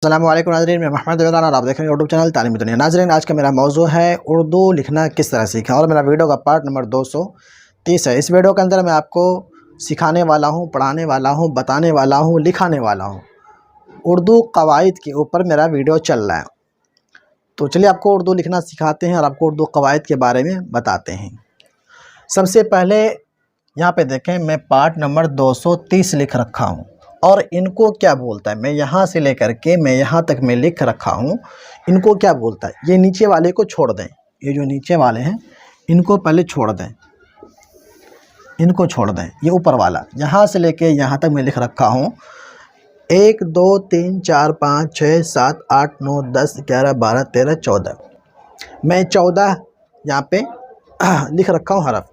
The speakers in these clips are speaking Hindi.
अस्सलामुअलैकुम नाज़रीन, मैं मोहम्मद रज़ा और आप देख रहे हैं यूट्यूब चैनल तालीमी दुनिया। नाज़रीन, आज का मेरा मौजू है उर्दू लिखना किस तरह सीखें और मेरा वीडियो का पार्ट नंबर 230 है। इस वीडियो के अंदर मैं आपको सिखाने वाला हूं, पढ़ाने वाला हूं, बताने वाला हूं, लिखाने वाला हूं। उर्दू कवायद के ऊपर मेरा वीडियो चल रहा है। तो चलिए आपको उर्दू लिखना सिखाते हैं और आपको उर्दू कवायद के बारे में बताते हैं। सबसे पहले यहाँ पे देखें, मैं पार्ट नंबर 230 लिख रखा हूँ और इनको क्या बोलता है, मैं यहाँ से लेकर के मैं यहाँ तक मैं लिख रखा हूँ। इनको क्या बोलता है, ये नीचे वाले को छोड़ दें, ये जो नीचे वाले हैं इनको पहले छोड़ दें, इनको छोड़ दें। ये ऊपर वाला यहाँ से लेके यहाँ तक मैं लिख रखा हूँ 1 2 3 4 5 6 7 8 9 10 11 12 13 14। मैं 14 यहाँ पे लिख रखा हूँ हरफ।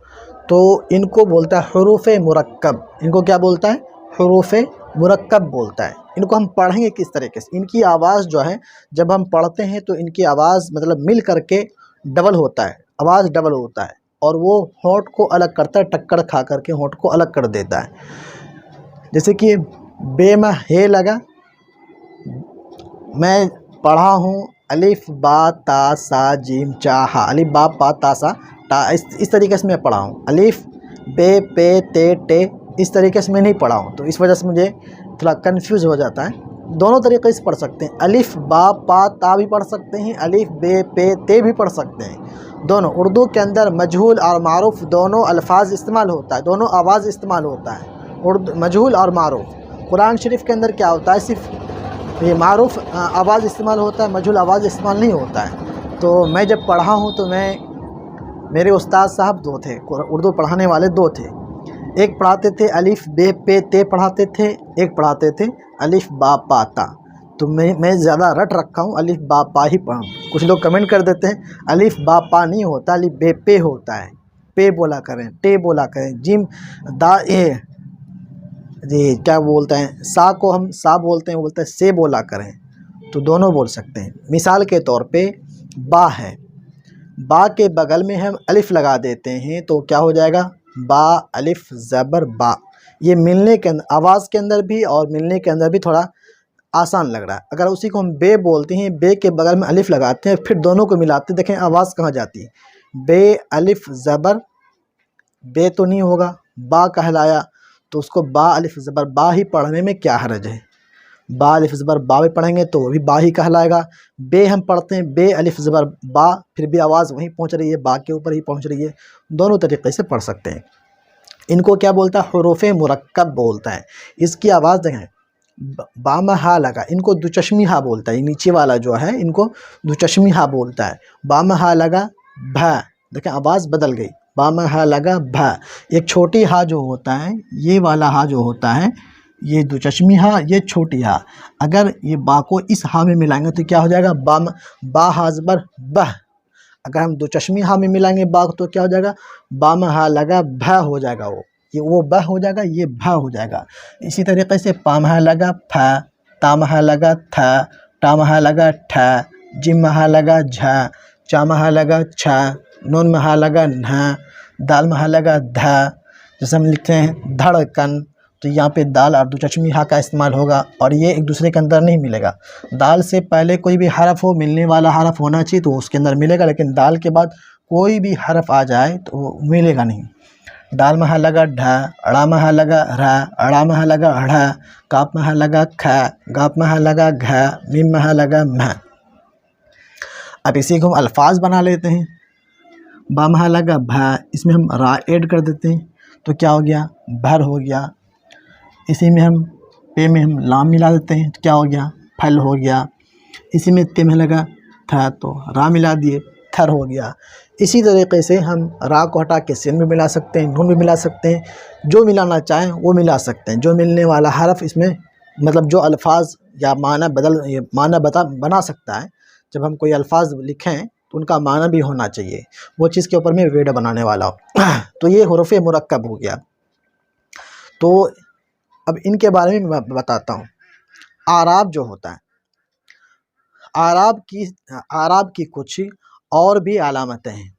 तो इनको बोलता है हुरूफ़ मुरक्कब। इनको क्या बोलता है, हुरूफ़ मुरक्कब बोलता है। इनको हम पढ़ेंगे किस तरीके से, इनकी आवाज़ जो है जब हम पढ़ते हैं तो इनकी आवाज़ मतलब मिल करके डबल होता है, आवाज़ डबल होता है और वो होंठ को अलग करता है, टक्कर खा करके होंठ को अलग कर देता है। जैसे कि बे में हे लगा, मैं पढ़ा हूँ अलिफ बा ता सा जीम चा हा, अलिफ बा पा ता सा ता, इस तरीके से मैं पढ़ा हूँ। अलिफ बे पे ते टे इस तरीके से मैं नहीं पढ़ा हूँ, तो इस वजह से मुझे थोड़ा कंफ्यूज हो जाता है। दोनों तरीके से पढ़ सकते हैं, अलिफ बा पा ता भी पढ़ सकते हैं, अलिफ बे पे ते भी पढ़ सकते हैं। दोनों उर्दू के अंदर मजहूल और मारूफ दोनों अल्फाज इस्तेमाल होता है, दोनों आवाज़ इस्तेमाल होता है, उर्दू मजहूल और मारूफ। कुरान शरीफ के अंदर क्या होता है, सिर्फ ये मारूफ आवाज़ इस्तेमाल होता है, मजहूल आवाज़ इस्तेमाल नहीं होता है। तो मैं जब पढ़ा हूँ तो मेरे उस्ताद साहब दो थे, उर्दू पढ़ाने वाले दो थे। एक पढ़ाते थे अलिफ बे पे ते पढ़ाते थे, एक पढ़ाते थे अलिफ बा पा ता। तो मैं ज़्यादा रट रखा हूँ, अलिफ बा पा ही पढ़ा। कुछ लोग कमेंट कर देते हैं अलिफ बा पा नहीं होता, अलिफ बे पे होता है, पे बोला करें, टे बोला करें, जिम दा ए जी क्या बोलते हैं, सा को हम सा बोलते हैं, वो बोलते हैं से बोला करें। तो दोनों बोल सकते हैं। मिसाल के तौर पे बा है, बा के बगल में हम अलिफ लगा देते हैं तो क्या हो जाएगा, बा अलिफ ज़बर बा। ये मिलने के अंदर आवाज़ के अंदर भी और मिलने के अंदर भी थोड़ा आसान लग रहा है। अगर उसी को हम बे बोलते हैं, बे के बगल में अलिफ लगाते हैं, फिर दोनों को मिलाते हैं, देखें आवाज़ कहाँ जाती है। बे अलिफ ज़बर बे तो नहीं होगा, बा कहलाया, तो उसको बा अलिफ ज़बर बा ही पढ़ने में क्या हर्ज है। बा अलिफ ज़बर बा भी पढ़ेंगे तो वो भी बा ही कहलाएगा। बे हम पढ़ते हैं बे अलिफ ज़बर बा, फिर भी आवाज़ वहीं पहुंच रही है, बा के ऊपर ही पहुंच रही है। दोनों तरीक़े से पढ़ सकते हैं। इनको क्या बोलता है, हुरूफ़ मुरक्कब बोलता है। इसकी आवाज़ देखें, बा में हा लगा, इनको दुचश्मी हा बोलता है। नीचे वाला जो है इनको दुचश्मी हा बोलता है। बा में हा लगा भा, देखें आवाज़ बदल गई, बा में हा लगा भा। एक छोटी हा जो होता है, ये वाला हा जो होता है, ये दुचश्मी हा, ये छोटी हा। अगर ये बा को इस हा में मिलाएंगे तो क्या हो जाएगा, बा हा ज़बर बह। अगर हम दुचश्मी हा में मिलाएंगे बा तो क्या हो जाएगा, बा में हा लगा भा हो जाएगा, वो बह हो जाएगा, ये भा हो जाएगा। इसी तरीके से पा में हा लगा फा, ता में हा लगा था, टा में हा लगा ठा, जिम में हा लगा झा, चा में हा लगा छा, नून में हा लगा ना, दाल में हा लगा धा। जैसे हम लिखते हैं धड़कन, तो यहाँ पे दाल और दुचश्मी हा का इस्तेमाल होगा और ये एक दूसरे के अंदर नहीं मिलेगा। दाल से पहले कोई भी हरफ हो, मिलने वाला हरफ होना चाहिए तो उसके अंदर मिलेगा, लेकिन दाल के बाद कोई भी हरफ आ जाए तो वो मिलेगा नहीं। दाल में हा लगा ढा, अड़ा में हा लगा रा, अड़ा में हा लगा अढ़ा, काप में हा लगा खा, गाप में हा लगा घा, मीम में हा लगा म्हा। अब इसी को हम अल्फाज बना लेते हैं। बा में हा लगा भा, इसमें हम रा ऐड कर देते हैं तो क्या हो गया, भर हो गया। इसी में हम पे में हम लाम मिला देते हैं तो क्या हो गया, फल हो गया। इसी में ते में लगा था तो रा मिला दिए, थर हो गया। इसी तरीके से हम रा को हटा के सिन में मिला सकते हैं, नून भी मिला सकते हैं, जो मिलाना चाहें वो मिला सकते हैं। जो मिलने वाला हरफ इसमें मतलब जो अल्फाज या माना बना सकता है। जब हम कोई अल्फाज लिखें तो उनका माना भी होना चाहिए, वो चीज़ के ऊपर मैं वीडियो बनाने वाला हूँ। तो ये हुरूफ़ मुरक्कब हो गया। तो अब इनके बारे में मैं बताता हूँ। आराब जो होता है, आराब की कुछ और भी अलामतें हैं।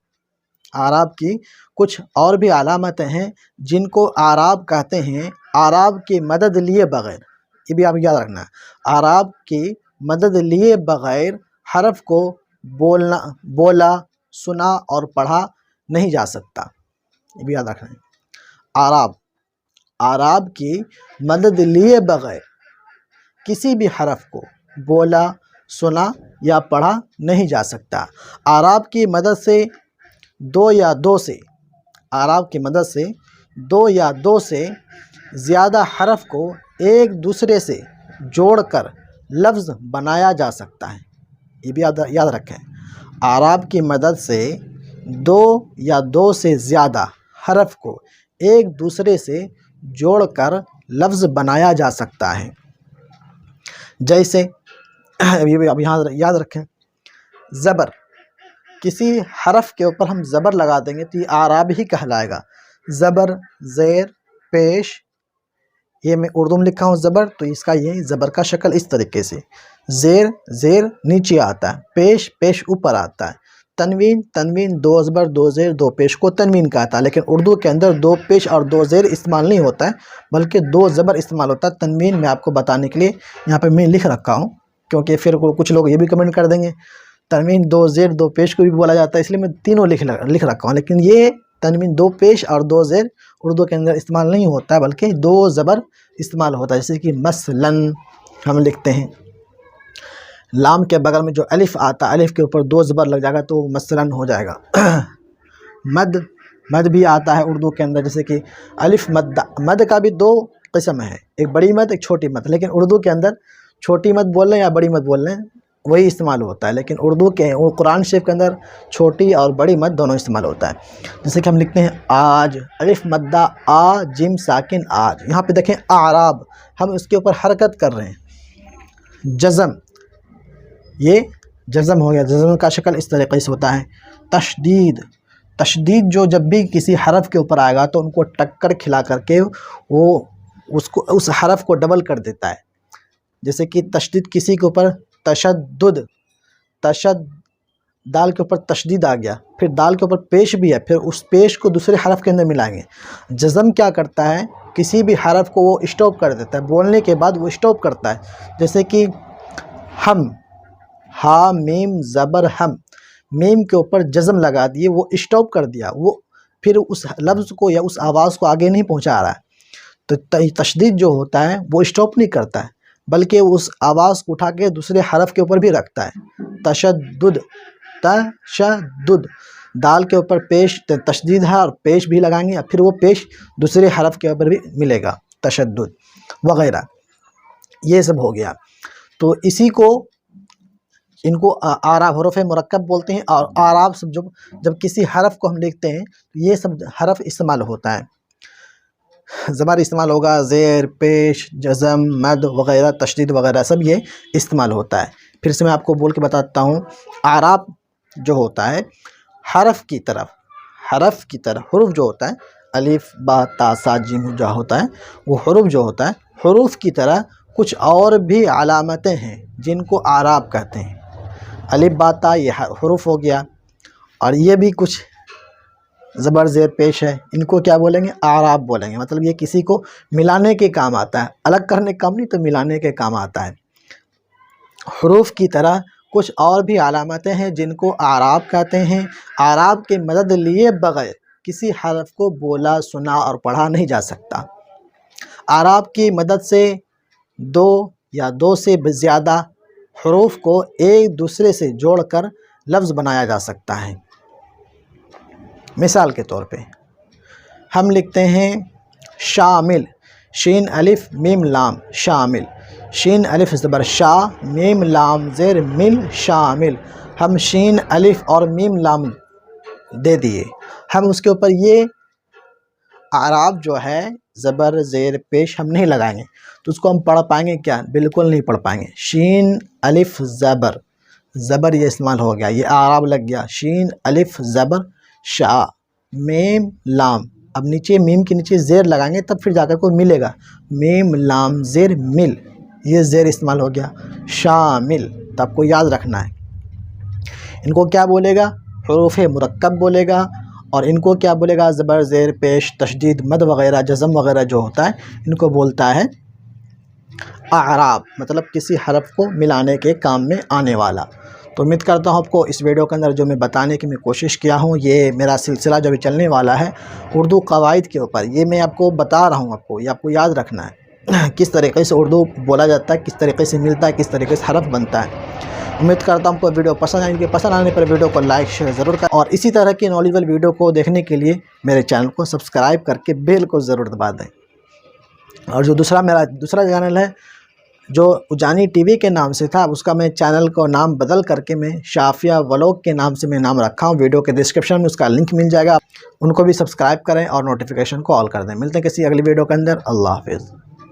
आराब की कुछ और भी अलामतें हैं जिनको आराब कहते हैं। आराब की मदद लिए बग़ैर, ये भी आप याद रखना, आराब की मदद लिए बग़ैर हरफ को बोला, सुना और पढ़ा नहीं जा सकता। ये भी याद रखना है। आराब की मदद लिए बग़ैर किसी भी हरफ को बोला, सुना या पढ़ा नहीं जा सकता। आराब की मदद से दो या दो से ज़्यादा हरफ को एक दूसरे से जोड़कर लफ्ज़ बनाया जा सकता है। ये भी याद रखें। आराब की मदद से दो या दो से ज़्यादा हरफ को एक दूसरे से जोड़कर लफ्ज़ बनाया जा सकता है। जैसे अब यहाँ याद रखें, ज़बर, किसी हरफ के ऊपर हम ज़बर लगा देंगे तो ये आराब ही कहलाएगा। ज़बर, ज़ेर, पेश, ये मैं उर्दू में लिखा हूँ ज़बर, तो इसका ये ज़बर का शक्ल इस तरीके से, ज़ेर नीचे आता है, पेश ऊपर आता है, तनवीन दो ज़बर दो ज़ेर दो पेश को तनवीन कहता है। लेकिन उर्दू के अंदर दो पेश और दो ज़ेर इस्तेमाल नहीं होता है, बल्कि दो ज़बर इस्तेमाल होता है। तनवीन में आपको बताने के लिए यहाँ पे मैं लिख रखा हूँ, क्योंकि फिर कुछ लोग ये भी कमेंट कर देंगे तनवीन दो ज़ेर दो पेश को भी बोला जाता है, इसलिए मैं तीनों लिख रखा हूँ। लेकिन ये तनवीन दो पेश और दो ज़ेर उर्दू के अंदर इस्तेमाल नहीं होता है, बल्कि दो ज़बर इस्तेमाल होता है। जैसे कि मसलन हम लिखते हैं, लाम के बगल में जो अलिफ आता है, अलिफ के ऊपर दो ज़बर लग जाएगा तो मसलन हो जाएगा। मद भी आता है उर्दू के अंदर, जैसे कि अलिफ मद का भी दो किस्म है, एक बड़ी मद एक छोटी मद। लेकिन उर्दू के अंदर छोटी मद बोल रहे हैं या बड़ी मद बोल रहे हैं वही इस्तेमाल होता है। लेकिन उर्दू के कुरान शरीफ के अंदर छोटी और बड़ी मद दोनों इस्तेमाल होता है। जैसे कि हम लिखते हैं आज, अलिफ मद्दा आ जिम साकिन आज। यहाँ पे देखें आराब, हम उसके ऊपर हरकत कर रहे हैं। जज़म, ये जज़म हो गया, जज़म का शक्ल इस तरीके से होता है। तशदीद जो जब भी किसी हरफ के ऊपर आएगा तो उनको टक्कर खिला करके वो उसको उस हरफ को डबल कर देता है। जैसे कि तशदीद किसी के ऊपर तशद्दुद, दाल के ऊपर तशदीद आ गया, फिर दाल के ऊपर पेश भी है, फिर उस पेश को दूसरे हरफ के अंदर मिलाएंगे। जज़म क्या करता है, किसी भी हरफ को वो स्टॉप कर देता है, बोलने के बाद वो स्टॉप करता है। जैसे कि हम, हा मीम ज़बर हम, मीम के ऊपर जज़म लगा दिए, वो स्टॉप कर दिया, वो फिर उस लफ्ज़ को या उस आवाज़ को आगे नहीं पहुंचा रहा है। तो तशदीद जो होता है वो स्टॉप नहीं करता है, बल्कि उस आवाज़ को उठा के दूसरे हरफ के ऊपर भी रखता है। तशद्दुद, दाल के ऊपर पेश तशदीद है और पेश भी लगाएंगे, फिर वो पेश दूसरे हरफ के ऊपर भी मिलेगा, तशद्दुद वगैरह। ये सब हो गया। तो इसी को इनको आराब हरफ मुरक्कब बोलते हैं। और आराब सब जब किसी हरफ को हम लिखते हैं तो ये सब हरफ इस्तेमाल होता है। ज़बर इस्तेमाल होगा, ज़ेर, पेश, जज़म, मद वगैरह, तशदीद वगैरह सब ये इस्तेमाल होता है। फिर से मैं आपको बोल के बताता हूँ। आराब जो होता है हरफ की तरफ हुरूफ जो होता है, अलिफ बा ता सा जीम जो होता है, वो हुरूफ जो होता है, हुरूफ की तरह कुछ और भी अलामतें हैं जिनको आराब कहते हैं। अलिफ बा ता ये हुरूफ हो गया, और ये भी कुछ ज़बर ज़ेर पेश है, इनको क्या बोलेंगे, आराब बोलेंगे। मतलब ये किसी को मिलाने के काम आता है, अलग करने का काम नहीं, तो मिलाने के काम आता है। हुरूफ की तरह कुछ और भी अलामतें हैं जिनको आराब कहते हैं। आराब की मदद लिए बगैर किसी हरफ को बोला, सुना और पढ़ा नहीं जा सकता। आराब की मदद से दो या दो से ज़्यादा हुरूफ को एक दूसरे से जोड़कर लफ्ज़ बनाया जा सकता है। मिसाल के तौर पे हम लिखते हैं शामिल, शीन अलिफ मीम लाम, शामिल, शीन अलिफ ज़बर शा, मीम लाम ज़ेर मिल, शामिल। हम शीन अलिफ और मीम लाम दे दिए, हम उसके ऊपर ये आराब जो है ज़बर ज़ेर पेश हम नहीं लगाएंगे, तो उसको हम पढ़ पाएंगे क्या, बिल्कुल नहीं पढ़ पाएंगे। शीन अलिफ ज़बर ये इस्तेमाल हो गया, ये आराब लग गया। शीन अलिफ ज़बर शा, मीम लाम, अब नीचे मीम के नीचे ज़ेर लगाएंगे तब फिर जाकर को मिलेगा, मीम लाम ज़ेर मिल, ये ज़ेर इस्तेमाल हो गया। शामिल, तो आपको याद रखना है इनको क्या बोलेगा, हुरूफ मुरक्कब बोलेगा। और इनको क्या बोलेगा, ज़बर ज़ेर पेश तशदीद मद वगैरह जज़म वगैरह जो होता है इनको बोलता है आराब मतलब किसी हरफ को मिलाने के काम में आने वाला। तो उम्मीद करता हूँ आपको इस वीडियो के अंदर जो मैं बताने की मैं कोशिश किया हूँ, ये मेरा सिलसिला जो भी चलने वाला है उर्दू कवायद के ऊपर, ये मैं आपको बता रहा हूँ, आपको ये आपको याद रखना है किस तरीके से उर्दू बोला जाता है, किस तरीके से मिलता है, किस तरीके से हरफ बनता है। उम्मीद करता हूँ आपको वीडियो पसंद आएगी। पसंद आने पर वीडियो को लाइक शेयर ज़रूर करें और इसी तरह की नॉलेजेबल वीडियो को देखने के लिए मेरे चैनल को सब्सक्राइब करके बेल को ज़रूर दबा दें। और जो मेरा दूसरा चैनल है जो उजानी टीवी के नाम से था, उसका मैं चैनल को नाम बदल करके मैं शाफिया व्लॉग के नाम से मैं नाम रखा हूँ। वीडियो के डिस्क्रिप्शन में उसका लिंक मिल जाएगा, उनको भी सब्सक्राइब करें और नोटिफिकेशन को ऑल कर दें। मिलते हैं किसी अगली वीडियो के अंदर। अल्लाह हाफिज़।